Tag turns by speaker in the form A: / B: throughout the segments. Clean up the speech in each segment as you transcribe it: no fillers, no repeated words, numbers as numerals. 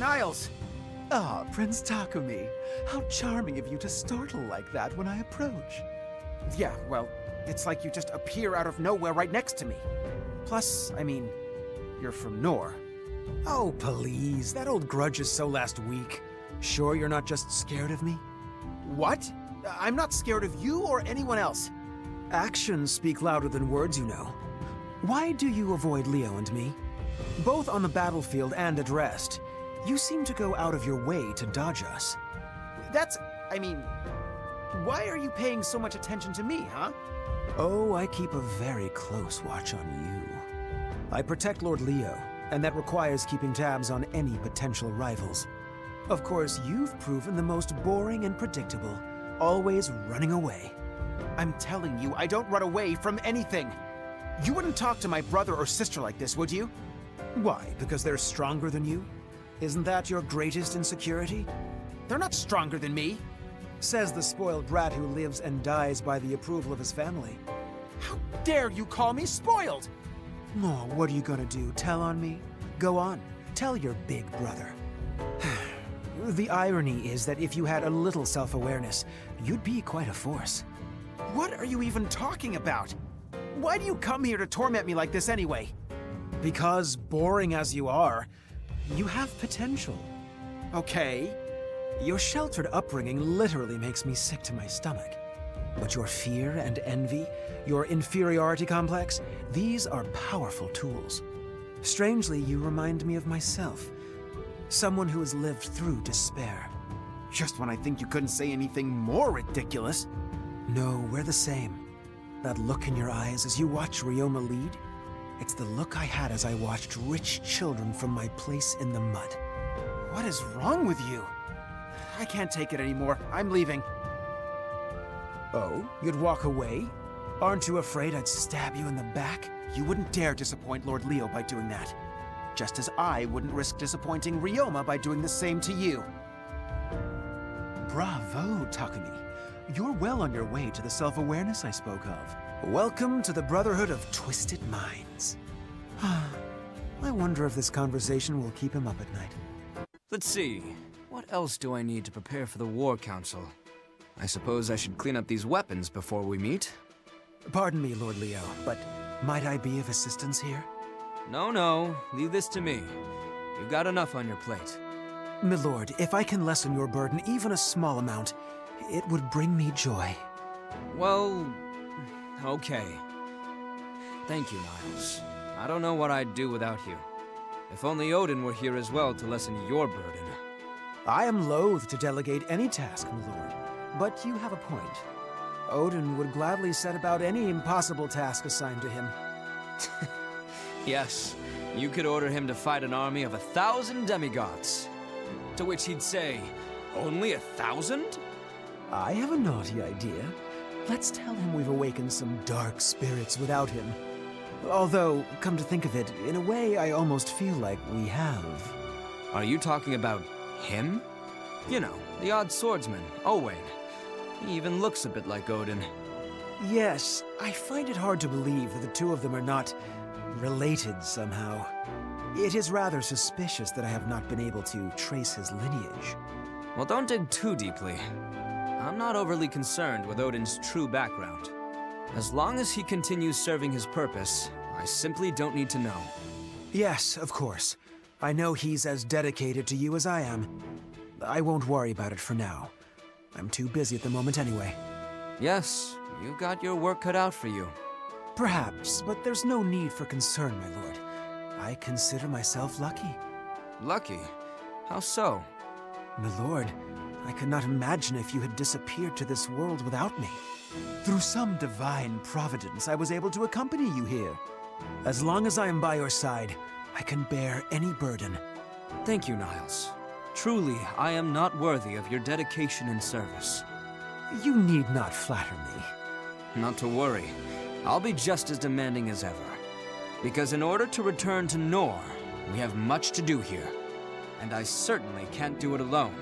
A: Niles!
B: Ah, Prince Takumi. How charming of you to startle like that when I approach.
A: Yeah, well, it's like you just appear out of nowhere right next to me. Plus, I mean, you're from Nor.
B: Oh, please. That old grudge is so last week. Sure you're not just scared of me?
A: What? I'm not scared of you or anyone else.
B: Actions speak louder than words, you know. Why do you avoid Leo and me? Both on the battlefield and at rest. You seem to go out of your way to dodge us.
A: I mean, why are you paying so much attention to me, huh?
B: Oh, I keep a very close watch on you. I protect Lord Leo, and that requires keeping tabs on any potential rivals. Of course, you've proven the most boring and predictable, always running away.
A: I'm telling you, I don't run away from anything. You wouldn't talk to my brother or sister like this, would you?
B: Why? Because they're stronger than you? Isn't that your greatest insecurity?
A: They're not stronger than me.
B: Says the spoiled brat who lives and dies by the approval of his family.
A: How dare you call me spoiled?
B: Oh, what are you gonna do? Tell on me? Go on. Tell your big brother. The irony is that if you had a little self-awareness, you'd be quite a force.
A: What are you even talking about? Why do you come here to torment me like this anyway?
B: Because, boring as you are, you have potential.
A: Okay.
B: Your sheltered upbringing literally makes me sick to my stomach. But your fear and envy, your inferiority complex, these are powerful tools. Strangely, you remind me of myself. Someone who has lived through despair.
A: Just when I think you couldn't say anything more ridiculous.
B: No, we're the same. That look in your eyes as you watch Ryoma lead, it's the look I had as I watched rich children from my place in the mud.
A: What is wrong with you? I can't take it anymore. I'm leaving.
B: Oh? You'd walk away? Aren't you afraid I'd stab you in the back?
A: You wouldn't dare disappoint Lord Leo by doing that. Just as I wouldn't risk disappointing Ryoma by doing the same to you.
B: Bravo, Takumi. You're well on your way to the self-awareness I spoke of. Welcome to the Brotherhood of Twisted Minds. I wonder if this conversation will keep him up at night.
C: Let's see. What else do I need to prepare for the War Council? I suppose I should clean up these weapons before we meet?
B: Pardon me, Lord Leo, but might I be of assistance here?
C: No, leave this to me. You've got enough on your plate.
B: Milord, if I can lessen your burden even a small amount, it would bring me joy.
C: Well, okay. Thank you, Niles. I don't know what I'd do without you. If only Odin were here as well to lessen your burden.
B: I am loath to delegate any task, milord, but you have a point. Odin would gladly set about any impossible task assigned to him.
C: Yes, you could order him to fight an army of 1,000 demigods. To which he'd say, only 1,000?
B: I have a naughty idea. Let's tell him we've awakened some dark spirits without him. Although, come to think of it, in a way I almost feel like we have.
C: Are you talking about him? You know, the odd swordsman, Owain. He even looks a bit like Odin.
B: Yes, I find it hard to believe that the two of them are not related somehow. It is rather suspicious that I have not been able to trace his lineage.
C: Well, don't dig too deeply. I'm not overly concerned with Odin's true background. As long as he continues serving his purpose, I simply don't need to know.
B: Yes, of course. I know he's as dedicated to you as I am. I won't worry about it for now. I'm too busy at the moment anyway.
C: Yes, you've got your work cut out for you.
B: Perhaps, but there's no need for concern, my lord. I consider myself lucky.
C: Lucky? How so?
B: My lord, I could not imagine if you had disappeared to this world without me. Through some divine providence, I was able to accompany you here. As long as I am by your side, I can bear any burden.
C: Thank you, Niles. Truly, I am not worthy of your dedication and service.
B: You need not flatter me.
C: Not to worry. I'll be just as demanding as ever. Because in order to return to Nor, we have much to do here. And I certainly can't do it alone.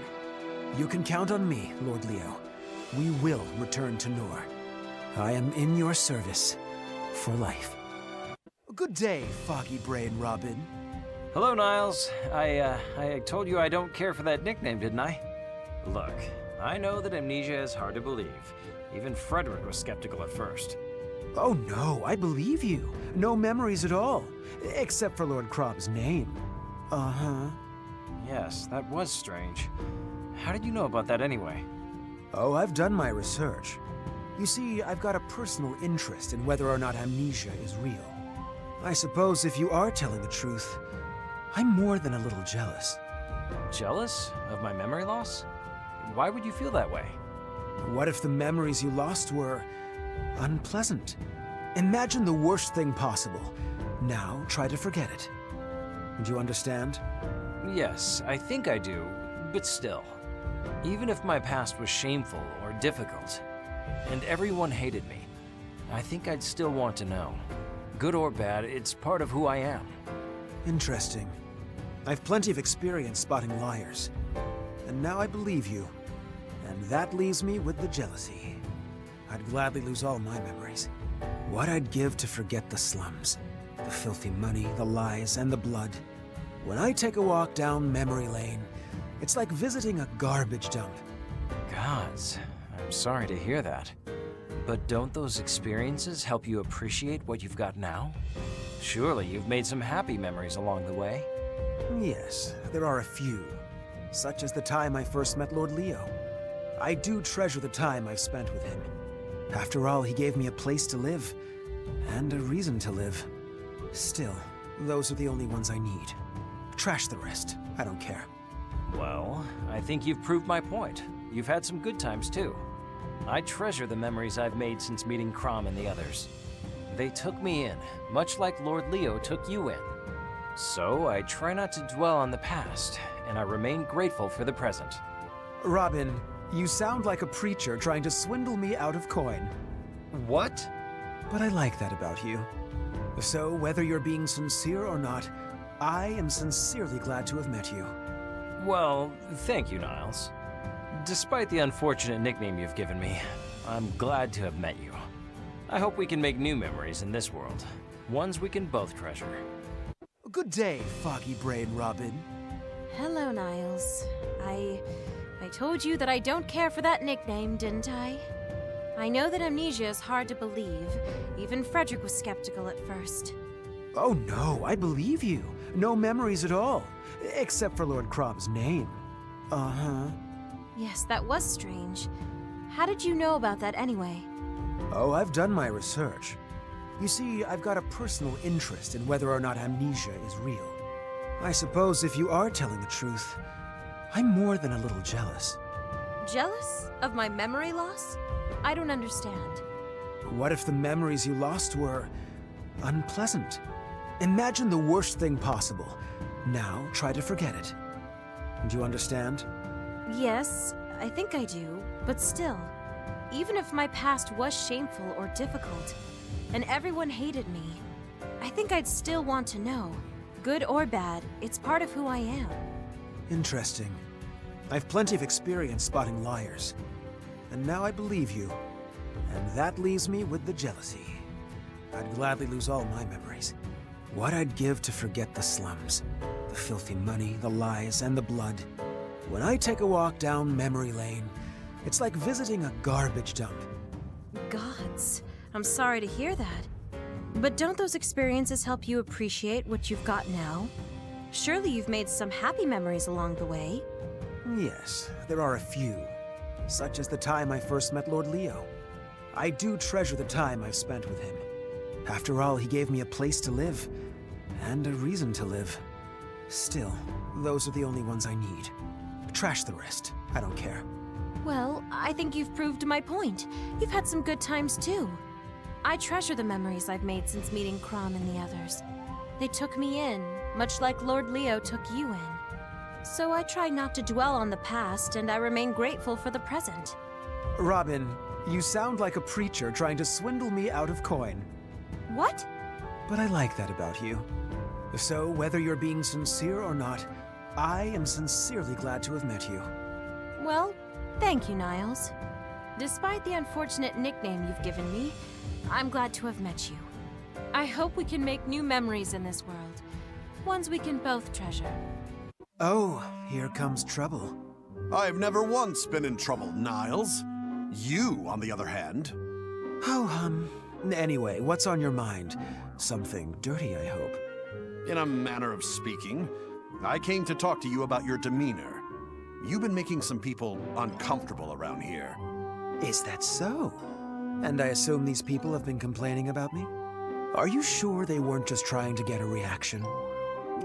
B: You can count on me, Lord Leo. We will return to Nor. I am in your service for life. Good day, Foggy Brain Robin.
D: Hello, Niles. I told you I don't care for that nickname, didn't I? Look, I know that amnesia is hard to believe. Even Frederick was skeptical at first.
B: Oh no, I believe you. No memories at all. Except for Lord Crob's name. Uh-huh.
D: Yes, that was strange. How did you know about that anyway?
B: Oh, I've done my research. You see, I've got a personal interest in whether or not amnesia is real. I suppose if you are telling the truth, I'm more than a little jealous.
D: Jealous of my memory loss? Why would you feel that way?
B: What if the memories you lost were unpleasant? Imagine the worst thing possible. Now try to forget it. Do you understand?
D: Yes, I think I do, but still. Even if my past was shameful or difficult, and everyone hated me, I think I'd still want to know. Good or bad, it's part of who I am.
B: Interesting. I've plenty of experience spotting liars. And now I believe you. And that leaves me with the jealousy. I'd gladly lose all my memories. What I'd give to forget the slums. The filthy money, the lies, and the blood. When I take a walk down memory lane, it's like visiting a garbage dump.
D: Gods, I'm sorry to hear that. But don't those experiences help you appreciate what you've got now? Surely you've made some happy memories along the way.
B: Yes, there are a few. Such as the time I first met Lord Leo. I do treasure the time I've spent with him. After all, he gave me a place to live, and a reason to live. Still, those are the only ones I need. Trash the rest. I don't care.
D: Well, I think you've proved my point. You've had some good times too. I treasure the memories I've made since meeting Crom and the others. They took me in, much like Lord Leo took you in. So I try not to dwell on the past, and I remain grateful for the present.
B: Robin, you sound like a preacher trying to swindle me out of coin.
D: What?
B: But I like that about you. So, whether you're being sincere or not, I am sincerely glad to have met you.
D: Well, thank you, Niles. Despite the unfortunate nickname you've given me, I'm glad to have met you. I hope we can make new memories in this world, ones we can both treasure.
B: Good day, foggy brain Robin.
E: Hello, Niles. I told you that I don't care for that nickname, didn't I? I know that amnesia is hard to believe. Even Frederick was skeptical at first.
B: Oh no, I believe you. No memories at all. Except for Lord Crob's name. Uh-huh.
E: Yes, that was strange. How did you know about that anyway?
B: Oh, I've done my research. You see, I've got a personal interest in whether or not amnesia is real. I suppose if you are telling the truth, I'm more than a little jealous.
E: Jealous? Of my memory loss? I don't understand.
B: What if the memories you lost were unpleasant? Imagine the worst thing possible. Now try to forget it. Do you understand?
E: Yes, I think I do, but still. Even if my past was shameful or difficult, and everyone hated me, I think I'd still want to know. Good or bad, it's part of who I am.
B: Interesting. I've plenty of experience spotting liars. And now I believe you. And that leaves me with the jealousy. I'd gladly lose all my memories. What I'd give to forget the slums. The filthy money, the lies, and the blood. When I take a walk down memory lane, it's like visiting a garbage dump.
E: Gods, I'm sorry to hear that. But don't those experiences help you appreciate what you've got now? Surely you've made some happy memories along the way.
B: Yes, there are a few. Such as the time I first met Lord Leo. I do treasure the time I've spent with him. After all, he gave me a place to live, and a reason to live. Still, those are the only ones I need. Trash the rest. I don't care.
E: Well, I think you've proved my point. You've had some good times too. I treasure the memories I've made since meeting Crom and the others. They took me in, much like Lord Leo took you in. So I try not to dwell on the past, and I remain grateful for the present.
B: Robin, you sound like a preacher trying to swindle me out of coin.
E: What?
B: But I like that about you. So, whether you're being sincere or not, I am sincerely glad to have met you.
E: Well, thank you, Niles. Despite the unfortunate nickname you've given me, I'm glad to have met you. I hope we can make new memories in this world, Ones we can both treasure.
B: Oh, here comes trouble.
F: I've never once been in trouble, Niles. You, on the other hand.
B: Oh, anyway, what's on your mind? Something dirty, I hope.
F: In a manner of speaking, I came to talk to you about your demeanor. You've been making some people uncomfortable around here.
B: Is that so? And I assume these people have been complaining about me? Are you sure they weren't just trying to get a reaction?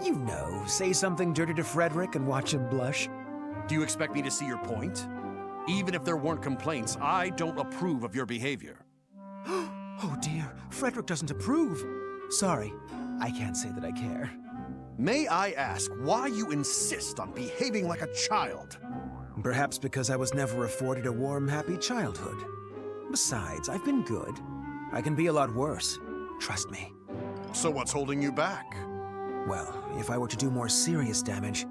B: You know, say something dirty to Frederick and watch him blush.
F: Do you expect me to see your point? Even if there weren't complaints, I don't approve of your behavior.
B: Oh dear, Frederick doesn't approve. Sorry, I can't say that I care.
F: May I ask why you insist on behaving like a child?
B: Perhaps because I was never afforded a warm, happy childhood. Besides, I've been good. I can be a lot worse. Trust me.
F: So what's holding you back?
B: Well, if I were to do more serious damage,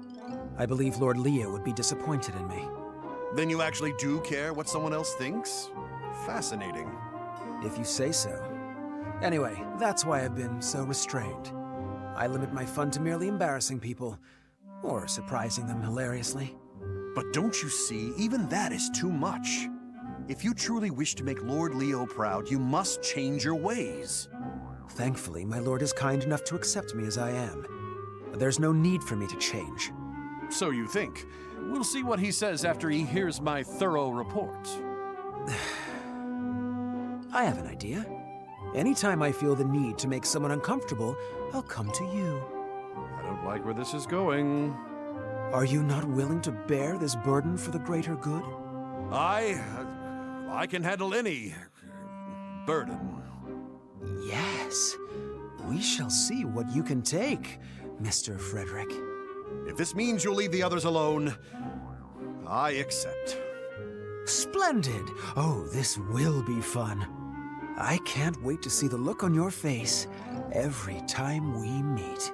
B: I believe Lord Leo would be disappointed in me.
F: Then you actually do care what someone else thinks? Fascinating.
B: If you say so. Anyway, that's why I've been so restrained. I limit my fun to merely embarrassing people, or surprising them hilariously.
F: But don't you see, even that is too much. If you truly wish to make Lord Leo proud, you must change your ways.
B: Thankfully, my lord is kind enough to accept me as I am. There's no need for me to change.
F: So you think. We'll see what he says after he hears my thorough report.
B: I have an idea. Anytime I feel the need to make someone uncomfortable, I'll come to you.
F: I don't like where this is going.
B: Are you not willing to bear this burden for the greater good?
F: I can handle any burden.
B: Yes. We shall see what you can take, Mr. Frederick.
F: If this means you'll leave the others alone, I accept.
B: Splendid! Oh, this will be fun. I can't wait to see the look on your face every time we meet.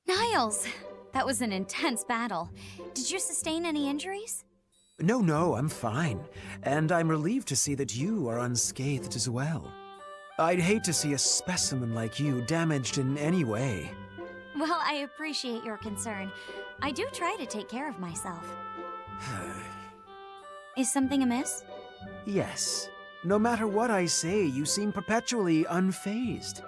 G: Niles! That was an intense battle. Did you sustain any injuries?
B: No, I'm fine. And I'm relieved to see that you are unscathed as well. I'd hate to see a specimen like you damaged in any way.
G: Well, I appreciate your concern. I do try to take care of myself. Is something amiss?
B: Yes. No matter what I say, you seem perpetually unfazed.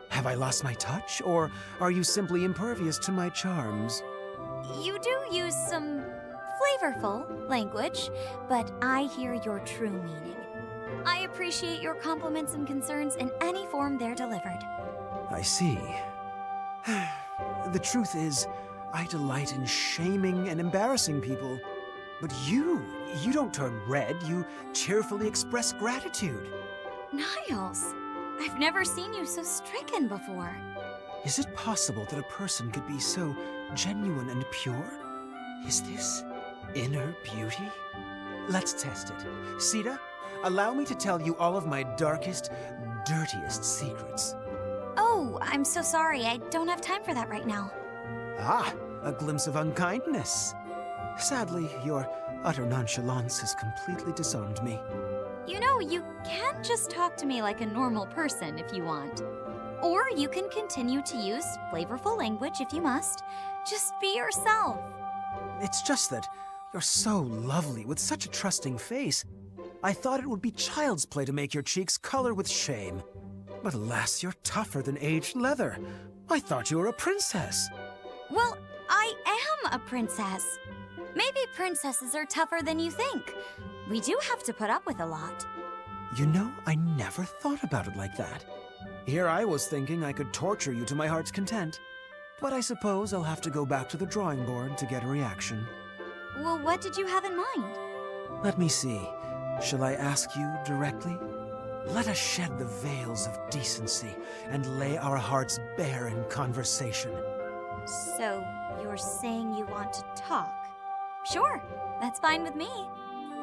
B: Have I lost my touch, or are you simply impervious to my charms?
G: You do use some flavorful language, but I hear your true meaning. I appreciate your compliments and concerns in any form they're delivered.
B: I see. The truth is, I delight in shaming and embarrassing people. But you don't turn red, you cheerfully express gratitude.
G: Niles, I've never seen you so stricken before.
B: Is it possible that a person could be so genuine and pure? Is this inner beauty? Let's test it. Caeda, allow me to tell you all of my darkest, dirtiest secrets.
G: Oh, I'm so sorry. I don't have time for that right now.
B: Ah, a glimpse of unkindness. Sadly, your utter nonchalance has completely disarmed me.
G: You know, you can just talk to me like a normal person if you want. Or you can continue to use flavorful language if you must. Just be yourself.
B: It's just that you're so lovely with such a trusting face. I thought it would be child's play to make your cheeks color with shame. But alas, you're tougher than aged leather. I thought you were a princess.
G: Well, I am a princess. Maybe princesses are tougher than you think. We do have to put up with a lot.
B: You know, I never thought about it like that. Here I was thinking I could torture you to my heart's content. But I suppose I'll have to go back to the drawing board to get a reaction.
G: Well, what did you have in mind?
B: Let me see. Shall I ask you directly? Let us shed the veils of decency and lay our hearts bare in conversation.
G: So, you're saying you want to talk? Sure, that's fine with me.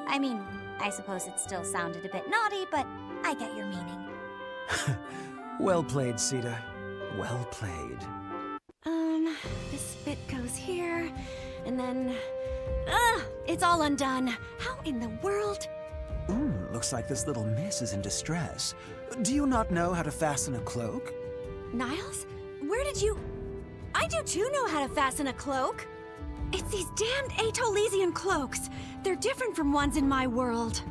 G: I mean, I suppose it still sounded a bit naughty, but I get your meaning.
B: Well played, Caeda. Well played.
E: This bit goes here, and then... it's all undone. How in the world?
B: Looks like this little miss is in distress. Do you not know how to fasten a cloak?
E: Niles, where did you...
H: I do too know how to fasten a cloak. It's these damned Atolesian cloaks. They're different from ones in my world.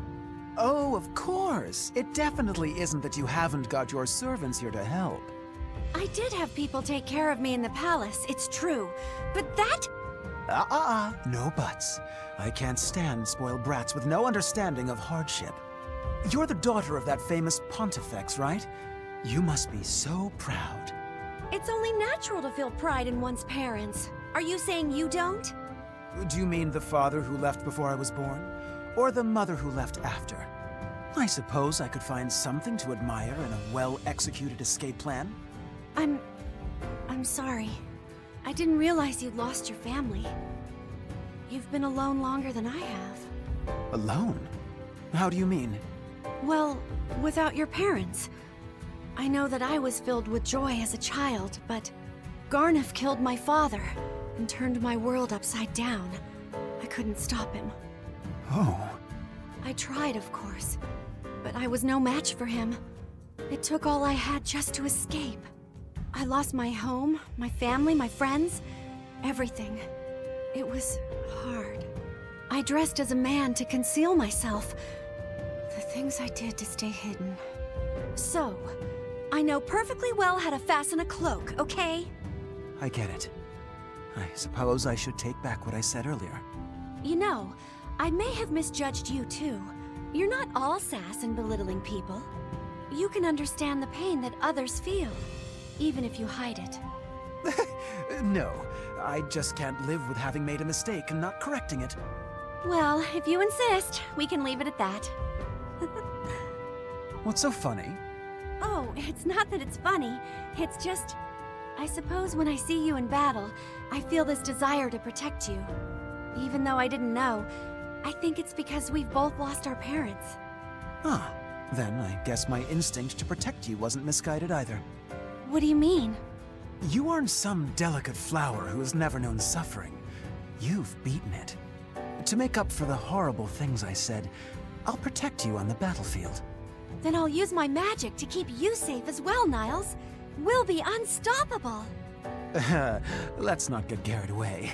B: Oh, of course. It definitely isn't that you haven't got your servants here to help.
H: I did have people take care of me in the palace, it's true. But that...
B: No buts. I can't stand spoiled brats with no understanding of hardship. You're the daughter of that famous pontifex, right? You must be so proud.
H: It's only natural to feel pride in one's parents. Are you saying you don't?
B: Do you mean the father who left before I was born? Or the mother who left after? I suppose I could find something to admire in a well-executed escape plan.
H: I'm sorry. I didn't realize you'd lost your family. You've been alone longer than I have.
B: Alone? How do you mean?
H: Well, without your parents. I know that I was filled with joy as a child, but Garneth killed my father and turned my world upside down. I couldn't stop him.
B: Oh.
H: I tried, of course, but I was no match for him. It took all I had just to escape. I lost my home, my family, my friends, everything. It was hard. I dressed as a man to conceal myself. The things I did to stay hidden. So, I know perfectly well how to fasten a cloak, okay?
B: I get it. I suppose I should take back what I said earlier.
H: You know, I may have misjudged you too. You're not all sass and belittling people. You can understand the pain that others feel, even if you hide it.
B: No, I just can't live with having made a mistake and not correcting it.
H: Well, if you insist, we can leave it at that.
B: What's so funny?
H: Oh, it's not that it's funny. It's just... I suppose when I see you in battle, I feel this desire to protect you. Even though I didn't know, I think it's because we've both lost our parents.
B: Ah, then I guess my instinct to protect you wasn't misguided either.
H: What do you mean?
B: You aren't some delicate flower who has never known suffering. You've beaten it. To make up for the horrible things I said, I'll protect you on the battlefield.
H: Then I'll use my magic to keep you safe as well, Niles. We'll be unstoppable.
B: Let's not get carried away.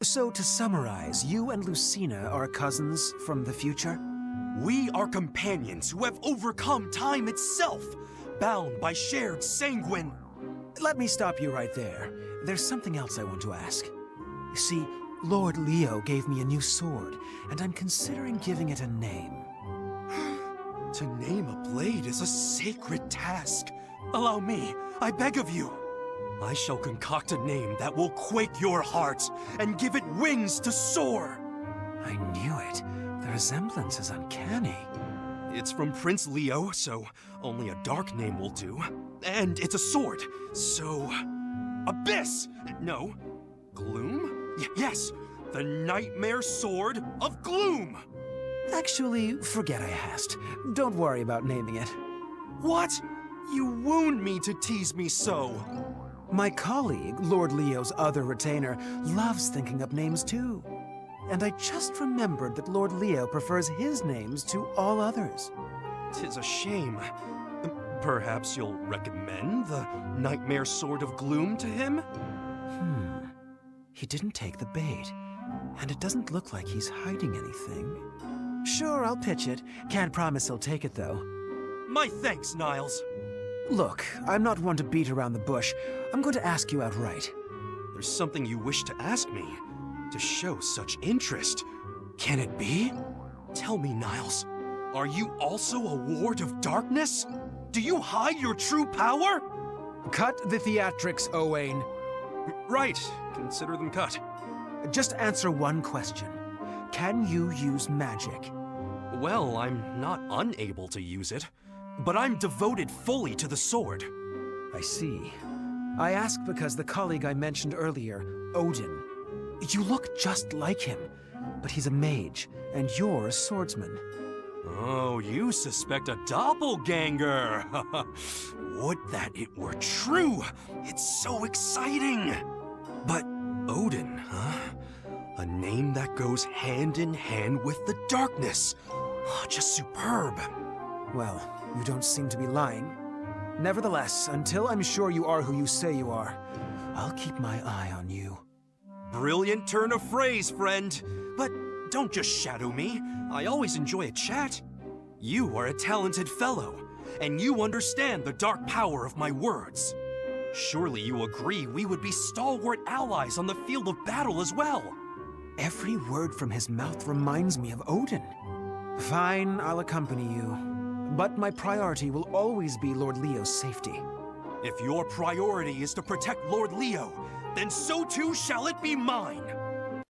B: So to summarize, you and Lucina are cousins from the future?
I: We are companions who have overcome time itself, bound by shared sanguine.
B: Let me stop you right there. There's something else I want to ask. You see, Lord Leo gave me a new sword, and I'm considering giving it a name.
I: To name a blade is a sacred task. Allow me, I beg of you. I shall concoct a name that will quake your heart and give it wings to soar.
B: I knew it. The resemblance is uncanny.
I: It's from Prince Leo, so only a dark name will do. And it's a sword, so... Abyss! No. Gloom? Yes, the Nightmare Sword of Gloom!
B: Actually, forget I asked. Don't worry about naming it.
I: What? You wound me to tease me so.
B: My colleague, Lord Leo's other retainer, loves thinking up names too. And I just remembered that Lord Leo prefers his names to all others.
I: 'Tis a shame. Perhaps you'll recommend the Nightmare Sword of Gloom to him?
B: He didn't take the bait. And it doesn't look like he's hiding anything. Sure, I'll pitch it. Can't promise he'll take it, though.
I: My thanks, Niles.
B: Look, I'm not one to beat around the bush. I'm going to ask you outright.
I: There's something you wish to ask me, to show such interest. Can it be? Tell me, Niles, are you also a ward of darkness? Do you hide your true power?
B: Cut the theatrics, Owain.
I: Right, consider them cut.
B: Just answer one question. Can you use magic?
I: Well, I'm not unable to use it, but I'm devoted fully to the sword.
B: I see. I ask because the colleague I mentioned earlier, Odin, you look just like him, but he's a mage, and you're a swordsman.
I: Oh, you suspect a doppelganger! Would that it were true! It's so exciting! But Odin, huh? A name that goes hand in hand with the darkness. Oh, just superb.
B: Well, you don't seem to be lying. Nevertheless, until I'm sure you are who you say you are, I'll keep my eye on you.
I: Brilliant turn of phrase, friend. But don't just shadow me. I always enjoy a chat. You are a talented fellow, and you understand the dark power of my words. Surely you agree we would be stalwart allies on the field of battle as well.
B: Every word from his mouth reminds me of Odin. Fine, I'll accompany you. But my priority will always be Lord Leo's safety.
I: If your priority is to protect Lord Leo, then so too shall it be mine.